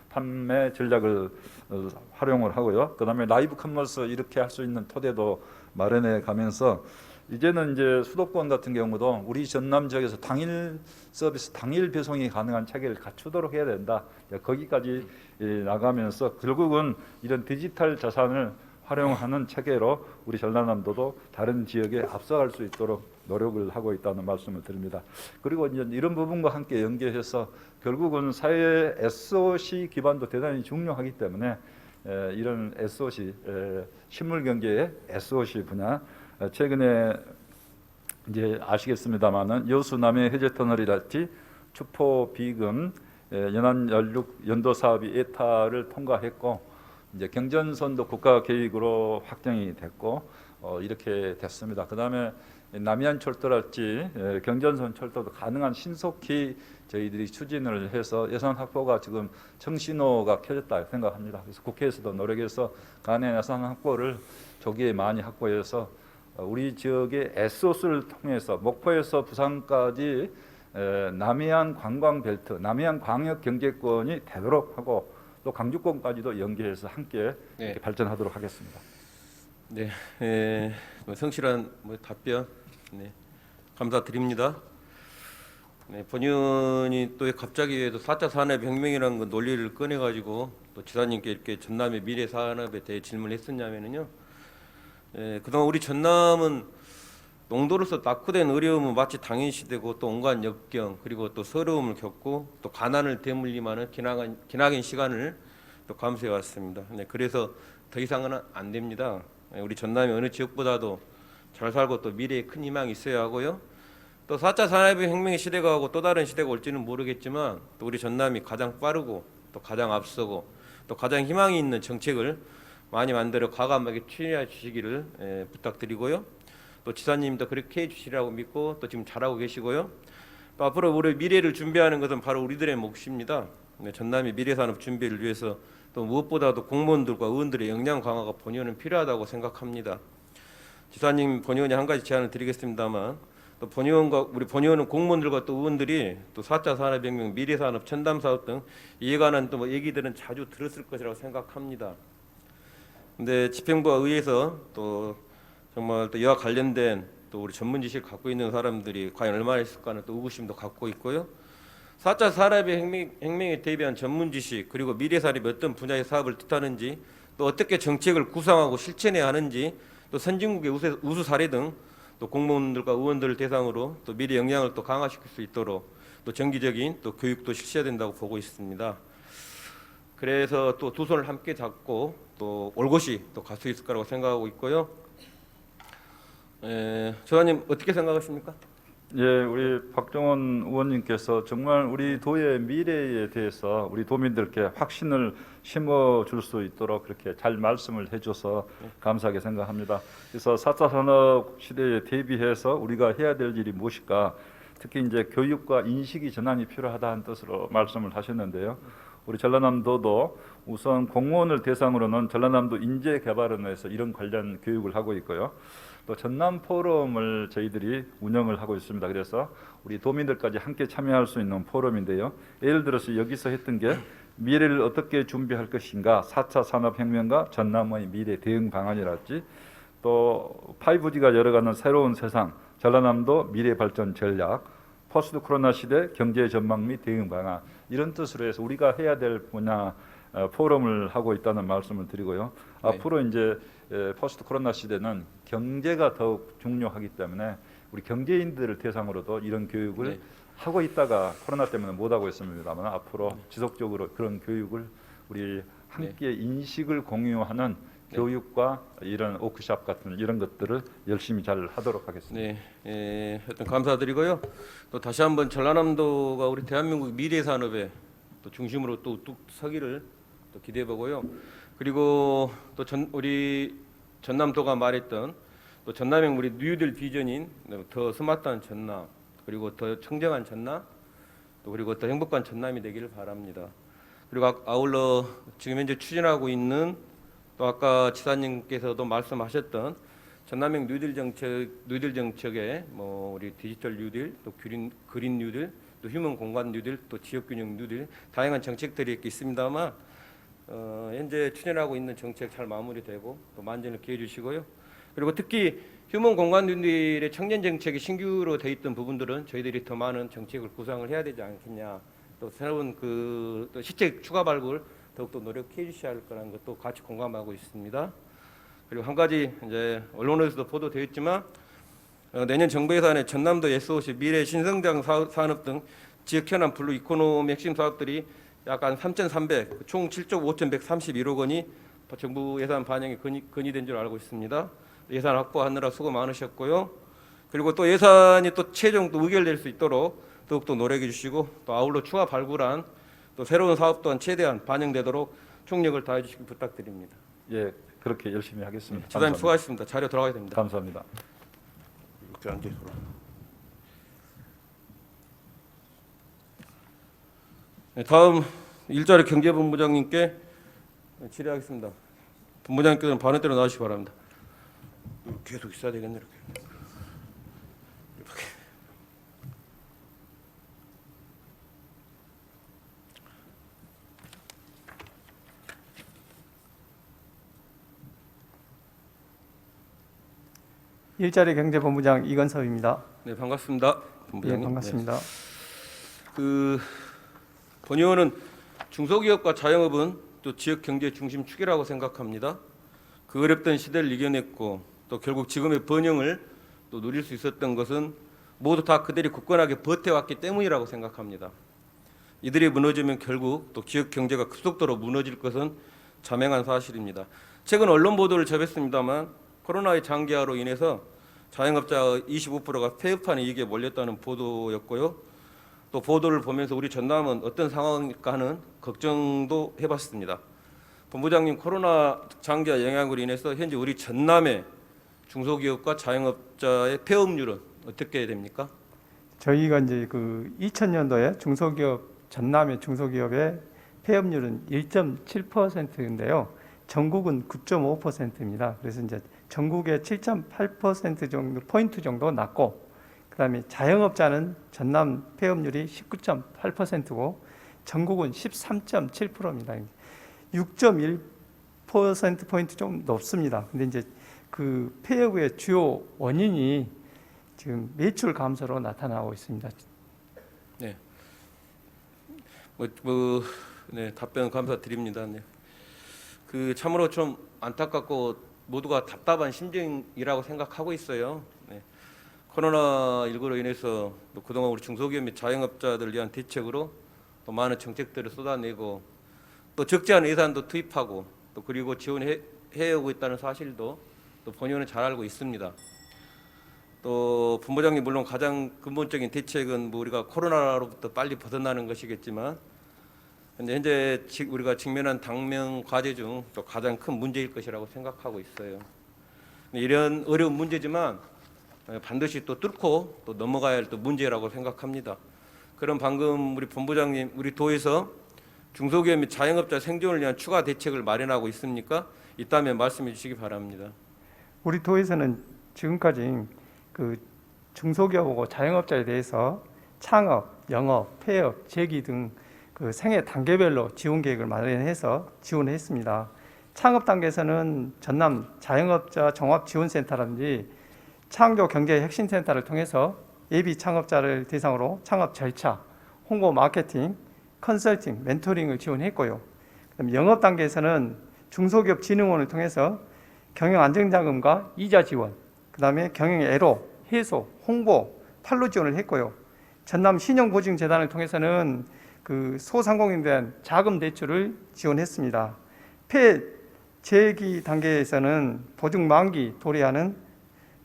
판매 전략을 활용을 하고요. 그다음에 라이브 커머스 이렇게 할 수 있는 토대도 마련해 가면서 이제는 이제 수도권 같은 경우도 우리 전남 지역에서 당일 서비스, 당일 배송이 가능한 체계를 갖추도록 해야 된다. 거기까지 나가면서 결국은 이런 디지털 자산을 활용하는 체계로 우리 전라남도도 다른 지역에 앞서갈 수 있도록 노력을 하고 있다는 말씀을 드립니다. 그리고 이제 이런 부분과 함께 연계해서 결국은 사회 SOC 기반도 대단히 중요하기 때문에 이런 SOC, 식물 경제의 SOC 분야, 최근에 이제 아시겠습니다만은 여수 남해 해제 터널이랄지 추포 비금 연안 연륙 연도 사업이 에타를 통과했고, 이제 경전선도 국가 계획으로 확정이 됐고, 이렇게 됐습니다. 그다음에 남해안 철도랄지 경전선 철도도 가능한 신속히 저희들이 추진을 해서 예산 확보가 지금 청신호가 켜졌다 생각합니다. 그래서 국회에서도 노력해서 간의 예산 확보를 조기에 많이 확보해서 우리 지역의 에소스를 통해서 목포에서 부산까지 남해안 관광벨트, 남해안 광역 경제권이 되도록 하고 또 강주권까지도 연계해서 함께 네. 이렇게 발전하도록 하겠습니다. 네, 성실한 답변 감사드립니다. 본의원이 또 갑자기 4차 산업혁명이라는 그 논리를 꺼내가지고 또 지사님께 이렇게 전남의 미래 산업에 대해 질문했었냐면요. 그동안 우리 전남은 농도로서 낙후된 어려움은 마치 당연시되고 또 온갖 역경 그리고 또 서러움을 겪고 또 가난을 대물림하는 기나긴 시간을 또 감수해 왔습니다. 그래서 더 이상은 안 됩니다. 우리 전남이 어느 지역보다도 잘 살고 또 미래에 큰 희망이 있어야 하고요. 또 4차 산업혁명의 시대가 오고 또 다른 시대가 올지는 모르겠지만 또 우리 전남이 가장 빠르고 또 가장 앞서고 또 가장 희망이 있는 정책을 많이 만들어 과감하게 추진해 주시기를 부탁드리고요. 또 지사님도 그렇게 해주시라고 믿고 또 지금 잘하고 계시고요. 또 앞으로 우리 미래를 준비하는 것은 바로 우리들의 몫입니다. 전남의 미래산업 준비를 위해서 또 무엇보다도 공무원들과 의원들의 역량 강화가 본의원은 필요하다고 생각합니다. 지사님 본의원이 한 가지 제안을 드리겠습니다만 또 우리 본의원은 공무원들과 또 의원들이 또 4차 산업혁명, 미래산업, 첨단사업 등 이에 관한 또 얘기들은 자주 들었을 것이라고 생각합니다. 근데 집행부와 의회에서 또 정말 또 이와 관련된 또 우리 전문 지식을 갖고 있는 사람들이 과연 얼마나 있을까는 또 의구심도 갖고 있고요. 4차 산업혁명에 대비한 전문 지식 그리고 미래 산업이 어떤 분야의 사업을 뜻하는지 또 어떻게 정책을 구상하고 실천해야 하는지 또 선진국의 우수 사례 등 또 공무원들과 의원들을 대상으로 또 미래 역량을 또 강화시킬 수 있도록 또 정기적인 또 교육도 실시해야 된다고 보고 있습니다. 그래서 또 두 손을 함께 잡고 또 올곧이 또 갈 수 있을 거라고 생각하고 있고요. 조사님 어떻게 생각하십니까? 예, 우리 박정원 의원님께서 정말 우리 도의 미래에 대해서 우리 도민들께 확신을 심어줄 수 있도록 그렇게 잘 말씀을 해줘서 감사하게 생각합니다. 그래서 4차 산업 시대에 대비해서 우리가 해야 될 일이 무엇일까? 특히 이제 교육과 인식이 전환이 필요하다는 뜻으로 말씀을 하셨는데요. 우리 전라남도도 우선 공무원을 대상으로는 전라남도 인재개발원에서 이런 관련 교육을 하고 있고요. 또 전남 포럼을 저희들이 운영을 하고 있습니다. 그래서 우리 도민들까지 함께 참여할 수 있는 포럼인데요. 예를 들어서 여기서 했던 게 미래를 어떻게 준비할 것인가, 4차 산업혁명과 전남의 미래 대응 방안이랄지, 또 5G가 열어가는 새로운 세상, 전라남도 미래 발전 전략, 포스트 코로나 시대 경제 전망 및 대응 방안, 이런 뜻으로 해서 우리가 해야 될 분야 포럼을 하고 있다는 말씀을 드리고요. 네. 앞으로 이제 포스트 코로나 시대는 경제가 더욱 중요하기 때문에 우리 경제인들을 대상으로도 이런 교육을 네. 하고 있다가 코로나 때문에 못 하고 있습니다만 앞으로 지속적으로 그런 교육을 우리 함께 인식을 공유하는 교육과 이런 워크숍 같은 이런 것들을 열심히 잘 하도록 하겠습니다. 네, 하여튼 감사드리고요. 또 다시 한번 전라남도가 우리 대한민국 미래 산업의 또 중심으로 또 뚝 서기를 또 기대해 보고요. 그리고 또 우리 전남도가 말했던 또 전남의 우리 뉴딜 비전인 더 스마트한 전남 그리고 더 청정한 전남 또 그리고 더 행복한 전남이 되기를 바랍니다. 그리고 아울러 지금 현재 추진하고 있는 또 아까 지사님께서도 말씀하셨던 전남형 뉴딜 정책에 뭐 우리 디지털 뉴딜, 또 그린 뉴딜, 또 휴먼 공간 뉴딜, 또 지역 균형 뉴딜 다양한 정책들이 있습니다만 현재 추진하고 있는 정책 잘 마무리되고 또 만전을 기해 주시고요. 그리고 특히 휴먼 공간 뉴딜의 청년 정책이 신규로 돼 있던 부분들은 저희들이 더 많은 정책을 구상을 해야 되지 않겠냐. 또 새로운 또 시책 추가 발굴 더욱더 노력해 주셔야 할 거라는 것도 같이 공감하고 있습니다. 그리고 한 가지 이제 언론에서도 보도되었지만 내년 정부 예산에 전남도 SOC 미래 신성장 산업 등 지역 현안 블루 이코노미 핵심 사업들이 약 한 3,300, 총 7조 5,131억 원이 정부 예산 반영이 건의된 줄 알고 있습니다. 예산 확보하느라 수고 많으셨고요. 그리고 또 예산이 또 최종 또 의결될 수 있도록 더욱더 노력해 주시고 또 아울러 추가 발굴한 또 새로운 사업 또한 최대한 반영되도록 총력을 다해 주시기 부탁드립니다. 예, 그렇게 열심히 하겠습니다. 지사님 감사합니다. 수고하셨습니다. 자료 들어가야 됩니다. 감사합니다. 이렇게 안 돼. 네, 다음 일자리 경제본부장님께 질의하겠습니다. 본부장님께서는 반응대로 나와주시기 바랍니다. 계속 있어야 되겠네 이렇게. 일자리 경제본부장 이건섭입니다. 네, 반갑습니다. 예, 본부장님. 반갑습니다. 네. 본 의원은 중소기업과 자영업은 또 지역 경제 중심 축이라고 생각합니다. 그 어렵던 시대를 이겨냈고 또 결국 지금의 번영을 또 누릴 수 있었던 것은 모두 다 그들이 굳건하게 버텨왔기 때문이라고 생각합니다. 이들이 무너지면 결국 또 지역 경제가 급속도로 무너질 것은 자명한 사실입니다. 최근 언론 보도를 접했습니다만 코로나의 장기화로 인해서 자영업자 25%가 폐업하는 이익에 몰렸다는 보도였고요. 또 보도를 보면서 우리 전남은 어떤 상황일까 하는 걱정도 해봤습니다. 본부장님, 코로나 장기화 영향으로 인해서 현재 우리 전남의 중소기업과 자영업자의 폐업률은 어떻게 됩니까? 저희가 이제 그 2000년도에 전남의 중소기업의 폐업률은 1.7%인데요. 전국은 9.5%입니다. 그래서 이제 전국의 7.8% 정도 포인트 정도 낮고, 그다음에 자영업자는 전남 폐업률이 19.8%고 전국은 13.7%입니다. 6.1% 포인트 좀 높습니다. 근데 이제 그 폐업의 주요 원인이 지금 매출 감소로 나타나고 있습니다. 네. 네, 답변 감사드립니다. 네. 참으로 좀 안타깝고 모두가 답답한 심정이라고 생각하고 있어요. 네. 코로나19로 인해서 또 그동안 우리 중소기업 및 자영업자들을 위한 대책으로 또 많은 정책들을 쏟아내고 또 적지 않은 예산도 투입하고 또 그리고 지원해 오고 있다는 사실도 또 본의원은 잘 알고 있습니다. 또 본부장님 물론 가장 근본적인 대책은 우리가 코로나로부터 빨리 벗어나는 것이겠지만 현재 우리가 직면한 당면 과제 중 또 가장 큰 문제일 것이라고 생각하고 있어요. 이런 어려운 문제지만 반드시 또 뚫고 또 넘어가야 할 또 문제라고 생각합니다. 그럼 방금 우리 본부장님 우리 도에서 중소기업 및 자영업자 생존을 위한 추가 대책을 마련하고 있습니까? 있다면 말씀해 주시기 바랍니다. 우리 도에서는 지금까지 그 중소기업하고 자영업자에 대해서 창업, 영업, 폐업, 재기 등 그 생애 단계별로 지원 계획을 마련해서 지원했습니다. 창업 단계에서는 전남 자영업자 종합지원센터라든지 창조경제혁신센터를 통해서 예비 창업자를 대상으로 창업 절차, 홍보 마케팅, 컨설팅, 멘토링을 지원했고요. 그다음에 영업 단계에서는 중소기업진흥원을 통해서 경영안정자금과 이자 지원, 그다음에 경영애로, 해소, 홍보, 판로 지원을 했고요. 전남 신용보증재단을 통해서는 그 소상공인에 대한 자금 대출을 지원했습니다. 폐재기 단계에서는 보증 만기 도래하는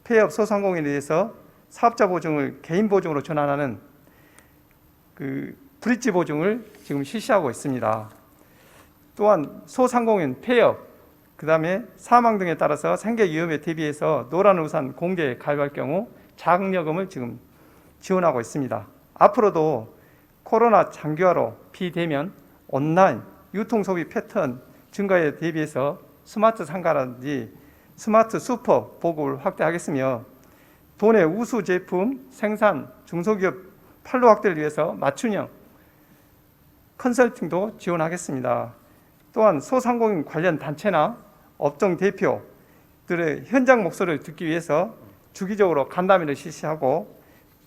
폐업 소상공인에 대해서 사업자 보증을 개인 보증으로 전환하는 그 브릿지 보증을 지금 실시하고 있습니다. 또한 소상공인 폐업, 그다음에 사망 등에 따라서 생계 위험에 대비해서 노란우산 공제에 가입할 경우 자금여금을 지금 지원하고 있습니다. 앞으로도 코로나 장기화로 비대면 온라인 유통 소비 패턴 증가에 대비해서 스마트 상가라든지 스마트 슈퍼 보급을 확대하겠으며 도내 우수 제품 생산 중소기업 판로 확대를 위해서 맞춤형 컨설팅도 지원하겠습니다. 또한 소상공인 관련 단체나 업종 대표들의 현장 목소리를 듣기 위해서 주기적으로 간담회를 실시하고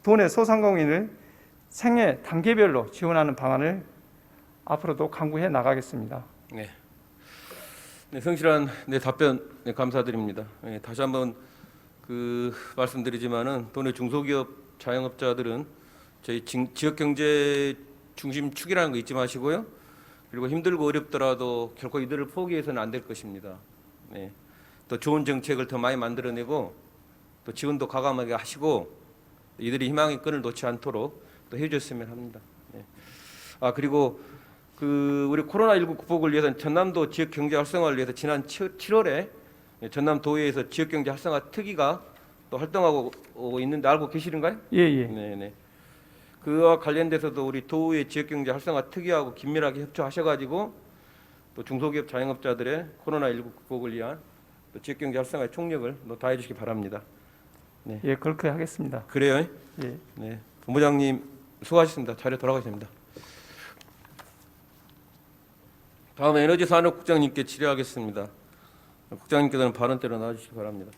도내 소상공인을 생애 단계별로 지원하는 방안을 앞으로도 강구해 나가겠습니다. 네, 성실한 답변 감사드립니다. 다시 한번 말씀드리지만은 도내 중소기업 자영업자들은 저희 지역 경제 중심 축이라는 거 잊지 마시고요. 그리고 힘들고 어렵더라도 결코 이들을 포기해서는 안 될 것입니다. 네. 또 좋은 정책을 더 많이 만들어내고 또 지원도 과감하게 하시고 이들이 희망의 끈을 놓지 않도록 또 해주셨으면 합니다. 네. 그리고 우리 코로나19 극복을 위해서 전남도 지역 경제 활성화를 위해서 지난 7월에 전남도의회에서 지역경제 활성화 특위가 또 활동하고 있는데 알고 계시는가요? 예, 예. 네네. 그와 관련돼서도 우리 도의 지역경제 활성화 특위하고 긴밀하게 협조하셔가지고 또 중소기업 자영업자들의 코로나19 극복을 위한 또 지역경제 활성화의 총력을 다해 주시기 바랍니다. 네. 예, 그렇게 하겠습니다. 그래요? 예. 네. 본부장님 수고하셨습니다. 자료 돌아가셔야 됩니다. 다음 에너지산업국장님께 질의하겠습니다. 국장님께서는 발언대로 나와주시기 바랍니다.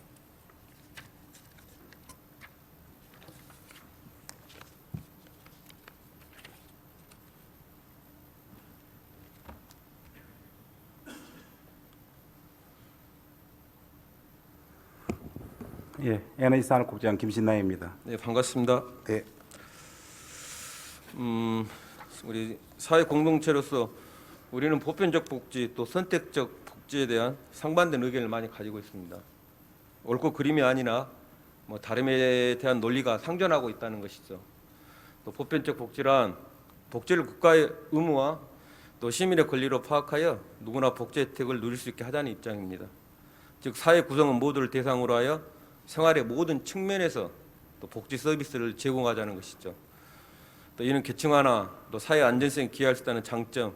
예, 에너지산업국장 김신나입니다. 네, 반갑습니다. 네, 우리 사회 공동체로서 우리는 보편적 복지 또 선택적 복지에 대한 상반된 의견을 많이 가지고 있습니다. 옳고 그름이 아니라 다름에 대한 논리가 상존하고 있다는 것이죠. 또 보편적 복지란 복지를 국가의 의무와 또 시민의 권리로 파악하여 누구나 복지 혜택을 누릴 수 있게 하자는 입장입니다. 즉 사회 구성원 모두를 대상으로 하여 생활의 모든 측면에서 또 복지 서비스를 제공하자는 것이죠. 또 이는 계층화나 또 사회 안전성에 기여할 수 있다는 장점,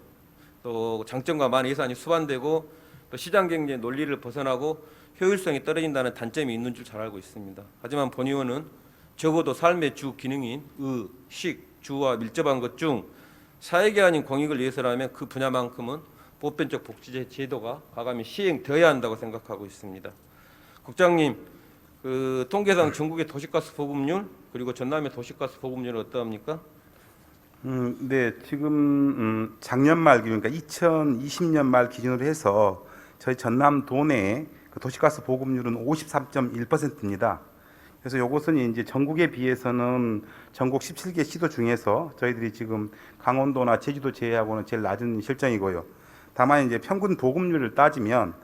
또 장점과 많은 예산이 수반되고 또 시장 경제의 논리를 벗어나고 효율성이 떨어진다는 단점이 있는 줄 잘 알고 있습니다. 하지만 본 의원은 적어도 삶의 주 기능인 의, 식, 주와 밀접한 것 중 사회계 아닌 공익을 위해서라면 그 분야만큼은 보편적 복지 제도가 과감히 시행되어야 한다고 생각하고 있습니다. 국장님, 그 통계상 전국의 도시가스 보급률 그리고 전남의 도시가스 보급률은 어떠합니까? 네, 지금 작년 말 그러니까 2020년 말 기준으로 해서 저희 전남도 내 그 도시가스 보급률은 53.1%입니다. 그래서 이것은 이제 전국에 비해서는 전국 17개 시도 중에서 저희들이 지금 강원도나 제주도 제외하고는 제일 낮은 실정이고요. 다만 이제 평균 보급률을 따지면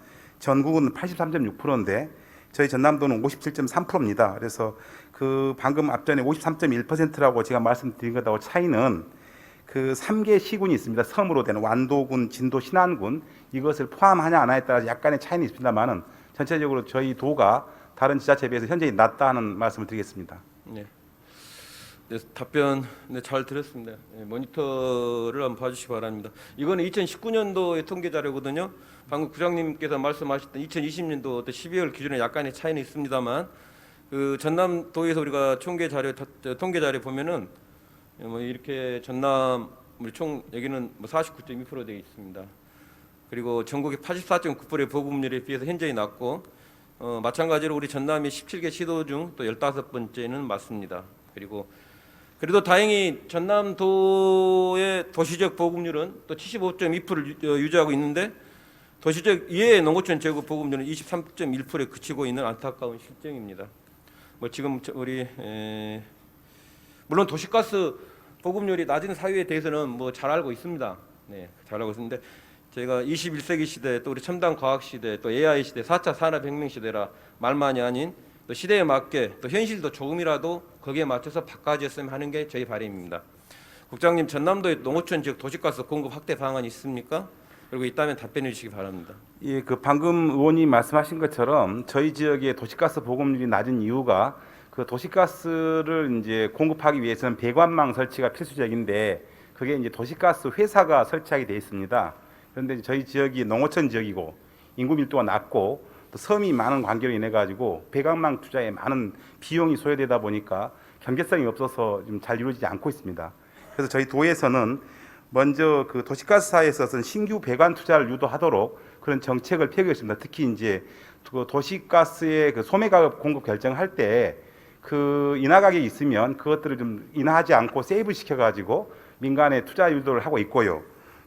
전국은 83.6%인데 저희 전남도는 57.3%입니다. 그래서 그 방금 앞전에 53.1%라고 제가 말씀드린 것하고 차이는 그 3개 시군이 있습니다. 섬으로 된 완도군, 진도, 신안군 이것을 포함하냐 안 하냐에 따라서 약간의 차이는 있습니다만은 전체적으로 저희 도가 다른 지자체에 비해서 현저히 낮다는 말씀을 드리겠습니다. 네. 네, 답변 잘 들었습니다. 네, 모니터를 한번 봐주시기 바랍니다. 이거는 2019년도의 통계 자료거든요. 방금 구장님께서 말씀하셨던 2020년도 12월 기준에 약간의 차이는 있습니다만 그 전남도에서 우리가 통계 자료 보면은 이렇게 전남 우리 총 여기는 49.2% 되어 있습니다. 그리고 전국의 84.9%의 보급률에 비해서 현저히 낮고 마찬가지로 우리 전남이 17개 시도 중 또 15번째는 맞습니다. 그리고 그래도 다행히 전남도의 도시적 보급률은 또 75.2%를 유지하고 있는데 도시적 이외의 농어촌 제거 보급률은 23.1%에 그치고 있는 안타까운 실정입니다. 지금 우리 물론 도시가스 보급률이 낮은 사유에 대해서는 잘 알고 있습니다. 네, 잘 알고 있는데 저희가 21세기 시대 또 우리 첨단 과학 시대 또 AI 시대 4차 산업혁명 시대라 말만이 아닌 또 시대에 맞게 또 현실도 조금이라도 거기에 맞춰서 바꿔졌으면 하는 게 저희 바람입니다. 국장님, 전남도의 농어촌 지역 도시가스 공급 확대 방안이 있습니까? 그리고 있다면 답변해 주시기 바랍니다. 예, 그 방금 의원님 말씀하신 것처럼 저희 지역의 도시가스 보급률이 낮은 이유가 그 도시가스를 이제 공급하기 위해서는 배관망 설치가 필수적인데 그게 이제 도시가스 회사가 설치하게 돼 있습니다. 그런데 저희 지역이 농어촌 지역이고 인구 밀도가 낮고 또 섬이 많은 관계로 인해 가지고 배관망 투자에 많은 비용이 소요되다 보니까 경제성이 없어서 좀 잘 이루어지지 않고 있습니다. 그래서 저희 도에서는 먼저 그 도시가스사에 있어서는 신규 배관 투자를 유도하도록 그런 정책을 펴겠습니다. 특히 이제 그 도시가스의 그 소매가격 공급 결정할 때 그 인하 가격이 있으면 그것들을 좀 인하하지 않고 세이브 시켜가지고 민간에 투자 유도를 하고 있고요.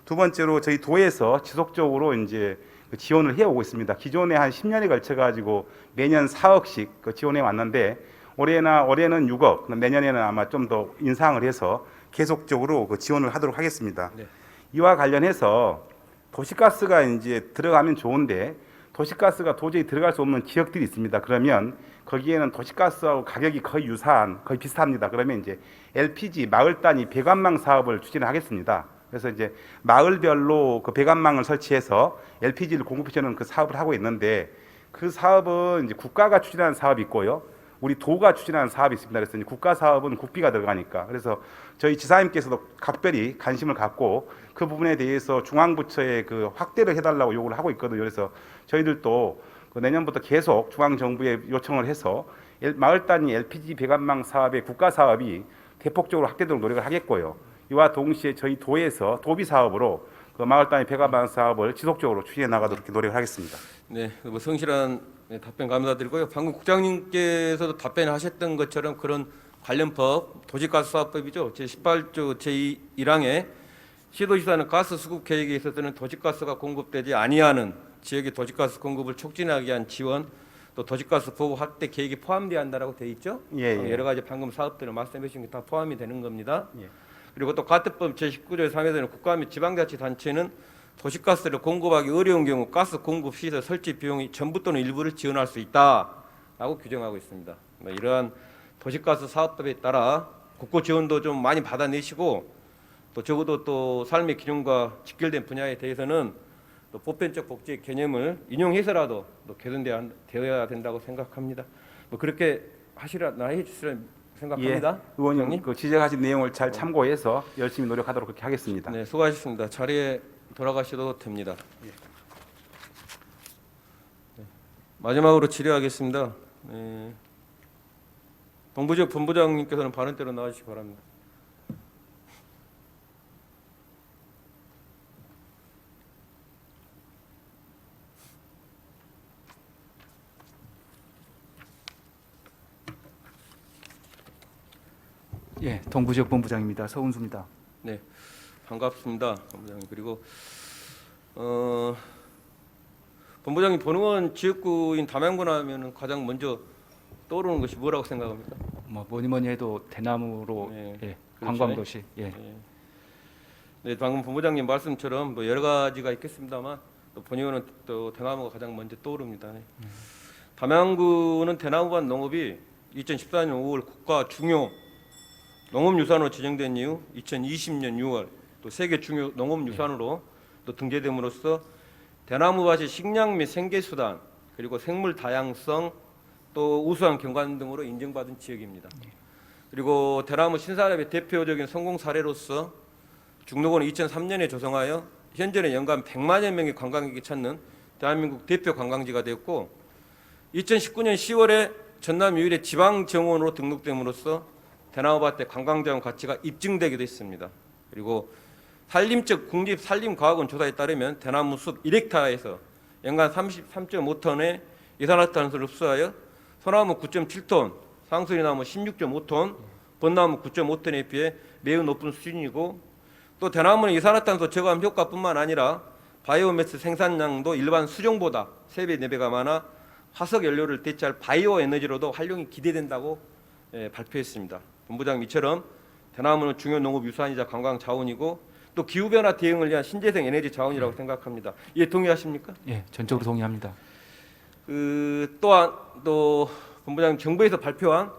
두 번째로 저희 도에서 지속적으로 이제 지원을 해오고 있습니다. 기존에 한 10년에 걸쳐가지고 매년 4억씩 지원해 왔는데 올해는 6억, 내년에는 아마 좀 더 인상을 해서 계속적으로 지원을 하도록 하겠습니다. 네. 이와 관련해서 도시가스가 이제 들어가면 좋은데 도시가스가 도저히 들어갈 수 없는 지역들이 있습니다. 그러면 거기에는 도시가스하고 가격이 거의 유사한, 거의 비슷합니다. 그러면 이제 LPG 마을 단위 배관망 사업을 추진하겠습니다. 그래서 이제 마을별로 그 배관망을 설치해서 LPG를 공급해주는 그 사업을 하고 있는데 그 사업은 이제 국가가 추진하는 사업이 있고요. 우리 도가 추진하는 사업이 있습니다. 그래서 이제 국가 사업은 국비가 들어가니까. 그래서 저희 지사님께서도 각별히 관심을 갖고 그 부분에 대해서 중앙부처에 그 확대를 해달라고 요구를 하고 있거든요. 그래서 저희들도 그 내년부터 계속 중앙정부에 요청을 해서 마을 단위 LPG 배관망 사업의 국가 사업이 대폭적으로 확대되도록 노력을 하겠고요. 이와 동시에 저희 도에서 도비 사업으로 그 마을 단위 배관망 사업을 지속적으로 추진해 나가도록 이렇게 노력을 하겠습니다. 네, 뭐 성실한 답변 감사드리고요. 방금 국장님께서도 답변하셨던 것처럼 그런 관련 법, 도시가스사업법이죠. 제18조 제1항에 시도지사는 가스 수급 계획에 있어서는 도시가스가 공급되지 아니하는 지역의 도시가스 공급을 촉진하기 위한 지원, 또 도시가스 보호 확대 계획이 포함되어야 한다라고 되어 있죠. 예. 여러 가지 방금 사업들을 말씀해 주신 게 다 포함이 되는 겁니다. 예. 그리고 또 가태법 제19조 3에서는 국가 및 지방자치단체는 도시가스를 공급하기 어려운 경우 가스 공급 시설 설치 비용이 전부 또는 일부를 지원할 수 있다라고 규정하고 있습니다. 이러한 도시가스 사업법에 따라 국고 지원도 좀 많이 받아내시고 또 적어도 또 삶의 기능과 직결된 분야에 대해서는 또 보편적 복지의 개념을 인용해서라도 또 개선되어야 된다고 생각합니다. 뭐 그렇게 하시라 해주시라 생각합니다. 의원님 의원님. 그 지적하신 내용을 잘 참고해서 열심히 노력하도록 그렇게 하겠습니다. 네, 수고하셨습니다. 자리에 돌아가셔도 됩니다. 네. 마지막으로 질의하겠습니다. 네. 동부지역 본부장님께서는 발언대로 나와주시기 바랍니다. 예, 동부지역 본부장입니다. 서운수입니다. 네, 반갑습니다, 본부장님. 그리고 본부장님 본의원 지역구인 담양군 하면은 가장 먼저 떠오르는 것이 뭐라고 생각합니까? 뭐 뭐니 해도 대나무로 네, 예, 그렇죠. 관광도시. 예. 네. 네, 방금 본부장님 말씀처럼 뭐 여러 가지가 있겠습니다만 또 본의원은 또 대나무가 가장 먼저 떠오릅니다. 네. 담양군은 대나무밭 농업이 2014년 5월 국가 중요 농업유산으로 지정된 이후 2020년 6월 또 세계 중요 농업유산으로 또 등재됨으로써 대나무밭이 식량 및 생계수단 그리고 생물 다양성 또 우수한 경관 등으로 인정받은 지역입니다. 그리고 대나무 신산업의 대표적인 성공 사례로서 중록원은 2003년에 조성하여 현재는 연간 100만여 명의 관광객이 찾는 대한민국 대표 관광지가 되었고 2019년 10월에 전남 유일의 지방 정원으로 등록됨으로써 대나무밭의 관광자원 가치가 입증되기도 했습니다. 그리고 산림청 국립산림과학원 조사에 따르면 대나무 숲 1헥타에서 연간 33.5톤의 이산화탄소를 흡수하여 소나무 9.7톤, 상수리나무 16.5톤, 벚나무 9.5톤에 비해 매우 높은 수준이고 또 대나무는 이산화탄소 저감 효과뿐만 아니라 바이오매스 생산량도 일반 수종보다 3배, 4배가 많아 화석 연료를 대체할 바이오 에너지로도 활용이 기대된다고 발표했습니다. 본부장님 이처럼 대나무는 중요 농업 유산이자 관광 자원이고 또 기후 변화 대응을 위한 신재생 에너지 자원이라고 생각합니다. 이에 동의하십니까? 예, 전적으로 동의합니다. 또한 또 본부장님 정부에서 발표한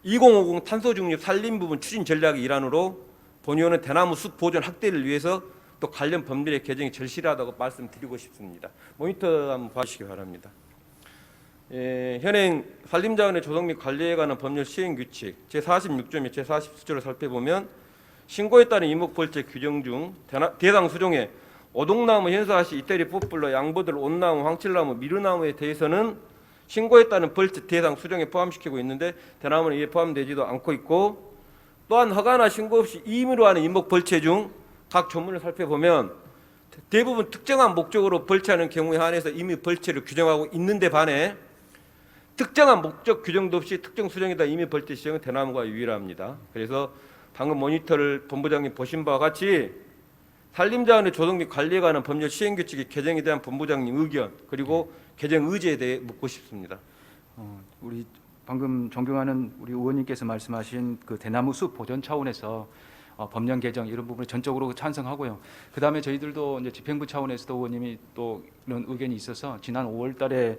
2050 탄소 중립 산림 부분 추진 전략의 일환으로 본의원은 대나무 숲 보존 확대를 위해서 또 관련 법률의 개정이 절실하다고 말씀드리고 싶습니다. 모니터 한번 봐주시기 바랍니다. 현행 산림자원의 조성 및 관리에 관한 법률 시행 규칙 제46조 및 제47조를 살펴보면 신고에 따른 이목벌채 규정 중 대상 수종에 오동나무, 현사시, 이태리 풋불로, 양보들, 온나무, 황칠나무, 미르나무에 대해서는 신고에 따른 벌채 대상 수종에 포함시키고 있는데 대나무는 이에 포함되지도 않고 있고 또한 허가나 신고 없이 임의로 하는 이목벌채 중 각 조문을 살펴보면 대부분 특정한 목적으로 벌채하는 경우에 한해서 이미 벌채를 규정하고 있는데 반해 특정한 목적 규정도 없이 특정 수종에다 이미 벌채 시정은 대나무가 유일합니다. 그래서 방금 모니터를 본부장님 보신 바와 같이 산림자원의 조성 및 관리에 관한 법률 시행 규칙의 개정에 대한 본부장님 의견 그리고 개정 의지에 대해 묻고 싶습니다. 우리 방금 존경하는 우리 의원님께서 말씀하신 그 대나무 숲 보존 차원에서 법령 개정 이런 부분을 전적으로 찬성하고요. 그 다음에 저희들도 이제 집행부 차원에서도 의원님이 또 이런 의견이 있어서 지난 5월달에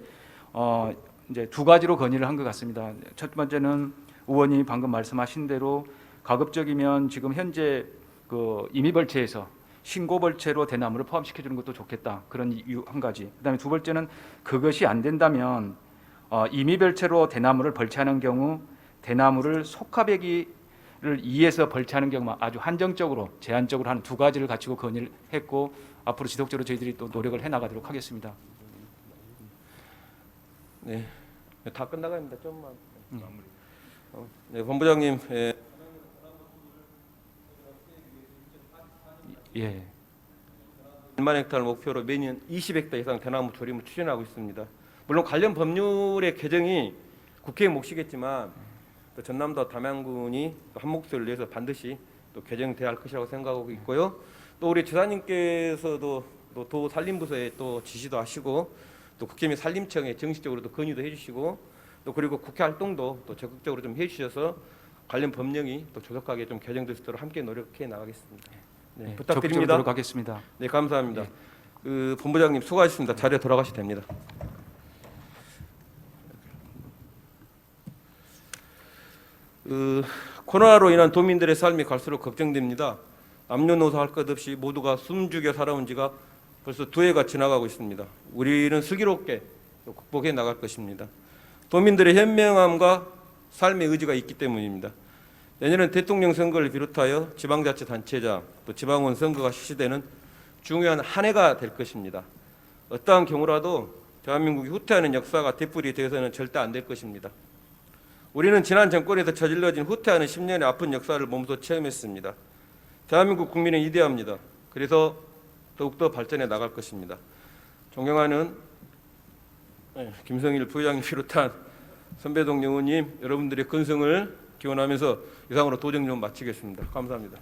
이제 두 가지로 건의를 한 것 같습니다. 첫 번째는 의원님이 방금 말씀하신 대로 가급적이면 지금 현재 그 임의벌채에서 신고벌채로 대나무를 포함시켜 주는 것도 좋겠다. 그런 이유 한 가지. 그다음에 두 번째는 그것이 안 된다면 임의별채로 대나무를 벌채하는 경우 대나무를 속화배기를 2에서 벌채하는 경우만 아주 한정적으로 제한적으로 하는 두 가지를 가지고 건의를 했고 앞으로 지속적으로 저희들이 또 노력을 해 나가도록 하겠습니다. 네, 다 끝나갑니다. 좀만. 네, 본부장님. 예. 1만 헥타를 목표로 매년 20헥타 이상 대나무 조림을 추진하고 있습니다. 물론 관련 법률의 개정이 국회의 몫이겠지만 또 전남도 담양군이 또 한 목소리를 내서 반드시 또 개정돼야 할 것이라고 생각하고 있고요. 또 우리 지사님께서도 또 도 산림부서에 또 지시도 하시고 또 국회 및 산림청에 정식적으로 또 건의도 해주시고 또 그리고 국회 활동도 또 적극적으로 좀 해주셔서 관련 법령이 또 조속하게 좀 개정될 수 있도록 함께 노력해 나가겠습니다. 네, 네, 적극적으로 부탁드립니다. 노력하겠습니다. 네, 감사합니다. 예. 그 본부장님 수고하셨습니다. 자리에 돌아가셔도 됩니다. 코로나로 인한 도민들의 삶이 갈수록 걱정됩니다. 남녀노소 할 것 없이 모두가 숨죽여 살아온 지가 벌써 2해가 지나가고 있습니다. 우리는 슬기롭게 또 극복해 나갈 것입니다. 도민들의 현명함과 삶의 의지가 있기 때문입니다. 내년은 대통령 선거를 비롯하여 지방자치단체장 또 지방원 선거가 실시되는 중요한 한 해가 될 것입니다. 어떠한 경우라도 대한민국이 후퇴하는 역사가 되풀이 되어서는 절대 안 될 것입니다. 우리는 지난 정권에서 저질러진 후퇴하는 10년의 아픈 역사를 몸소 체험했습니다. 대한민국 국민은 이대합니다. 그래서 더욱더 발전해 나갈 것입니다. 존경하는 김성일 부회장님 비롯한 선배동 의원님 여러분들의 건승을 기원하면서 이상으로 도정론 마치겠습니다. 감사합니다.